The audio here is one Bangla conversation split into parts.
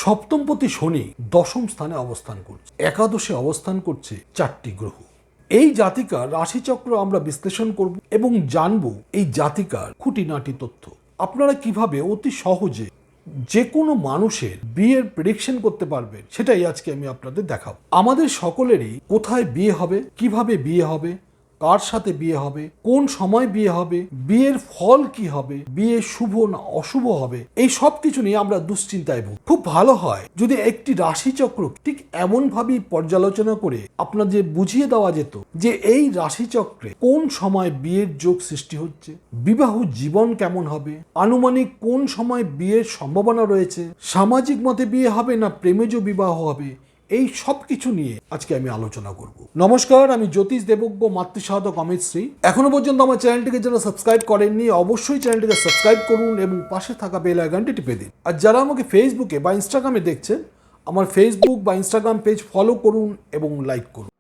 সপ্তমপতি শনি দশম স্থানে অবস্থান করছে, একাদশে অবস্থান করছে 4টি গ্রহ। এই জাতিকার রাশিচক্র আমরা বিশ্লেষণ করব এবং জানব এই জাতিকার খুঁটিনাটি তথ্য। আপনারা কিভাবে অতি সহজে যে কোনো মানুষের বিয়ের প্রেডিকশন করতে পারবেন সেটাই আজকে আমি আপনাদের দেখাবো। আমাদের সকলেরই কোথায় বিয়ে হবে, কিভাবে বিয়ে হবে, কার সাথে বিয়ে হবে, কোন সময় বিয়ে হবে, বিয়ের ফল কি হবে, বিয়ে শুভ না অশুভ হবে, এই সব কিছু নিয়ে আমরা দুশ্চিন্তায় ভুগি। খুব ভালো হয় যদি একটি রাশিচক্র ঠিক এমন ভাবেই পর্যালোচনা করে আপনাদের বুঝিয়ে দেওয়া যেত যে এই রাশিচক্রে কোন সময় বিয়ের যোগ সৃষ্টি হচ্ছে, বিবাহ জীবন কেমন হবে, আনুমানিক কোন সময় বিয়ের সম্ভাবনা রয়েছে, সামাজিক মতে বিয়ে হবে না প্রেমেজ বিবাহ হবে, এই সব কিছু নিয়ে আজকে আমি আলোচনা করব। নমস্কার, আমি জ্যোতিষ দেবজ্ঞ মাতৃসাধক অমিত শ্রী। এখনো পর্যন্ত আমার চ্যানেলটিকে যারা সাবস্ক্রাইব করেননি অবশ্যই চ্যানেলটিকে সাবস্ক্রাইব করুন এবং পাশে থাকা বেল আইকনটি টিপে দিন। আর যারা আমাকে ফেসবুকে বা ইনস্টাগ্রামে দেখছেন আমার ফেসবুক বা ইনস্টাগ্রাম পেজ ফলো করুন এবং লাইক করুন।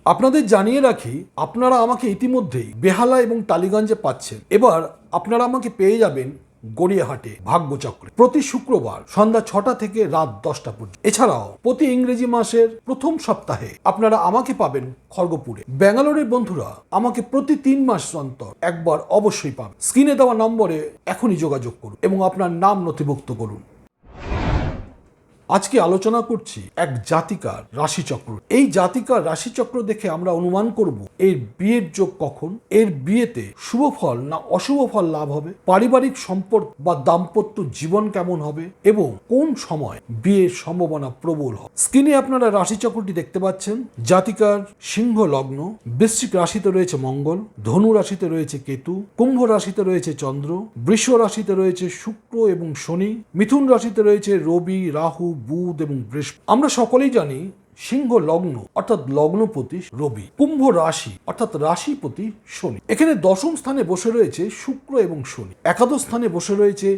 আপনাদের জানিয়ে রাখি, আপনারা আমাকে ইতিমধ্যেই বেহালা এবং টালিগঞ্জে পাচ্ছেন। এবার আপনারা আমাকে পেয়ে যাবেন গড়িয়াহাটে ভাগ্যচক্রে প্রতি শুক্রবার সন্ধ্যা 6টা থেকে রাত 10টা পর্যন্ত। এছাড়াও প্রতি ইংরেজি মাসের প্রথম সপ্তাহে আপনারা আমাকে পাবেন খড়গপুরে। ব্যাঙ্গালোরের বন্ধুরা আমাকে প্রতি 3 মাস অন্তর একবার অবশ্যই পাবেন। স্ক্রিনে দেওয়া নম্বরে এখনই যোগাযোগ করুন এবং আপনার নাম নথিভুক্ত করুন। আজকে আলোচনা করছি এক জাতিকার রাশিচক্র। এই জাতিকার রাশিচক্র দেখে আমরা অনুমান করব এর বিয়ের যোগ কখন, এর বিয়েতে শুভ ফল না অশুভ ফল লাভ হবে, পারিবারিক সম্পর্ক বা দাম্পত্য জীবন কেমন হবে এবং কোন সময় বিয়ের সম্ভাবনা প্রবল হবে। স্ক্রিনে আপনারা রাশিচক্রটি দেখতে পাচ্ছেন। জাতিকার সিংহ লগ্ন, বৃশ্চিক রাশিতে রয়েছে মঙ্গল, ধনু রাশিতে রয়েছে কেতু, কুম্ভ রাশিতে রয়েছে চন্দ্র, বৃষ রাশিতে রয়েছে শুক্র এবং শনি, মিথুন রাশিতে রয়েছে রবি, রাহু, বুধ এবং বৃহস্পতি। আমরা সকলেই জানি সিংহ লগ্ন অর্থাৎ লগ্নপতি রবি, কুম্ভ রাশি অর্থাৎ রাশিপতি শনি। এখানে দশম স্থানে বসে রয়েছে শুক্র এবং শনি, একাদশ স্থানে বসে রয়েছে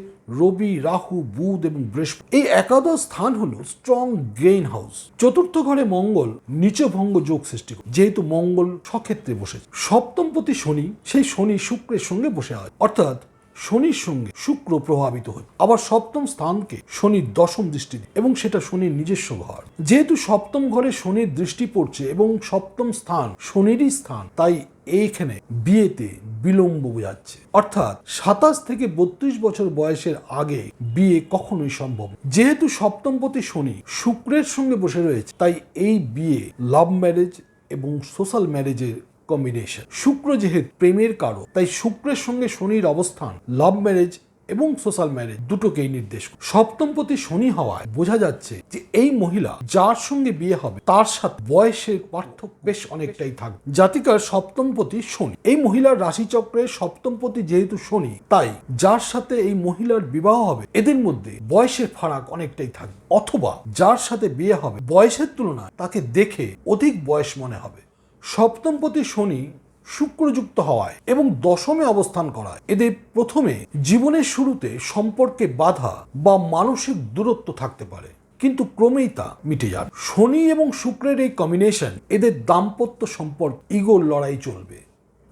রবি, রাহু, বুধ এবং বৃহস্পতি। এই একাদশ স্থান হলো স্ট্রং গেইন হাউস। চতুর্থ ঘরে মঙ্গল নিচভঙ্গ যোগ সৃষ্টি করে, যেহেতু মঙ্গল স্বক্ষেত্রে বসেছে। সপ্তমপতি শনি, সেই শনি শুক্রের সঙ্গে বসে আছে, অর্থাৎ শনির সঙ্গে শুক্র প্রভাবিত হয়। আবার সপ্তম স্থানকে শনির দশম দৃষ্টি দেয় এবং সেটা শনির নিজস্ব ঘর। যেহেতু সপ্তম ঘরে শনির দৃষ্টি পড়ছে এবং সপ্তম স্থান শনিরই স্থান, তাই এইখানে বিয়েতে বিলম্ব বোঝাচ্ছে। অর্থাৎ 27 থেকে 32 বছর বয়সের আগে বিয়ে কখনোই সম্ভব। যেহেতু সপ্তমপতি শনি শুক্রের সঙ্গে বসে রয়েছে, তাই এই বিয়ে লাভ ম্যারেজ এবং সোশ্যাল ম্যারেজের কম্বিনেশন। শুক্র যেহেতু প্রেমের কারক, তাই শুক্রের সঙ্গে শনির অবস্থান লাভ ম্যারেজ এবং সোশ্যাল ম্যারেজ দুটোকেই নির্দেশ করে। সপ্তমপতি শনি হওয়ায় বোঝা যাচ্ছে যে এই মহিলা যার সঙ্গে বিয়ে হবে তার সাথে বয়সের পার্থক্য বেশ অনেকটাই থাকবে। জাতিকার সপ্তমপতি শনি, এই মহিলার রাশিচক্রের সপ্তমপতি যেহেতু শনি, তাই যার সাথে এই মহিলার বিবাহ হবে এদের মধ্যে বয়সের ফারাক অনেকটাই থাকবে, অথবা যার সাথে বিয়ে হবে বয়সের তুলনায় তাকে দেখে অধিক বয়স মনে হবে। সপ্তমপতি শনি শুক্রযুক্ত হওয়ায় এবং দশমে অবস্থান করায় এদের প্রথমে জীবনের শুরুতে সম্পর্কে বাধা বা মানসিক দূরত্ব থাকতে পারে, কিন্তু ক্রমেই তা মিটে যাবে। শনি এবং শুক্রের এই কম্বিনেশন এদের দাম্পত্য সম্পর্ক ইগোর লড়াই চলবে।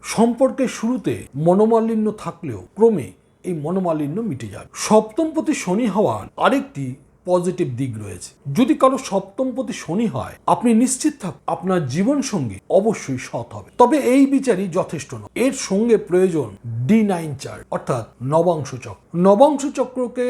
সম্পর্কের শুরুতে মনোমালিন্য থাকলেও ক্রমে এই মনোমালিন্য মিটে যাবে। সপ্তমপতি শনি হওয়ার আরেকটি পজিটিভ দিক রয়েছে। যদি কারো সপ্তমপতি শনি হয়, আপনি নিশ্চিত থাকুন আপনার জীবন সঙ্গী অবশ্যই সৎ হবে। তবে এই বিচারই যথেষ্ট নয়, এর সঙ্গে প্রয়োজন D9 চার্ট অর্থাৎ নবাংশ চক্র। নবাংশ চক্রকে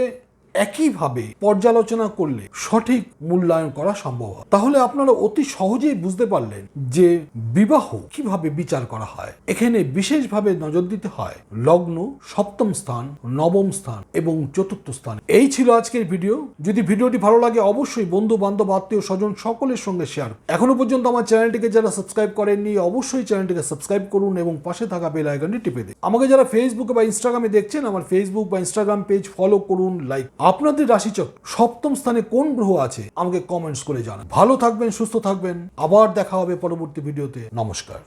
একইভাবে পর্যালোচনা করলে সঠিক মূল্যায়ন করা সম্ভব হয়। তাহলে আপনারা অতি সহজেই বুঝতে পারলেন যে বিবাহ কিভাবে বিচার করা হয়। এখানে বিশেষভাবে নজর দিতে হয় লগ্ন, সপ্তম স্থান, নবম স্থান এবং চতুর্থ স্থান। এই ছিল আজকের ভিডিও। যদি ভিডিওটি ভালো লাগে অবশ্যই বন্ধু বান্ধব আত্মীয় স্বজন সকলের সঙ্গে শেয়ার। এখনো পর্যন্ত আমার চ্যানেলটিকে যারা সাবস্ক্রাইব করেননি অবশ্যই চ্যানেলটিকে সাবস্ক্রাইব করুন এবং পাশে থাকা বেল আইকনটি টিপে দিন। আমাকে যারা ফেসবুকে বা ইনস্টাগ্রামে দেখছেন আমার ফেসবুক বা ইনস্টাগ্রাম পেজ ফলো করুন, লাইক। আপনাদের রাশিচক্র সপ্তম স্থানে কোন গ্রহ আছে আমাকে কমেন্টস করে জানান। ভালো থাকবেন, সুস্থ থাকবেন। আবার দেখা হবে পরবর্তী ভিডিওতে। নমস্কার।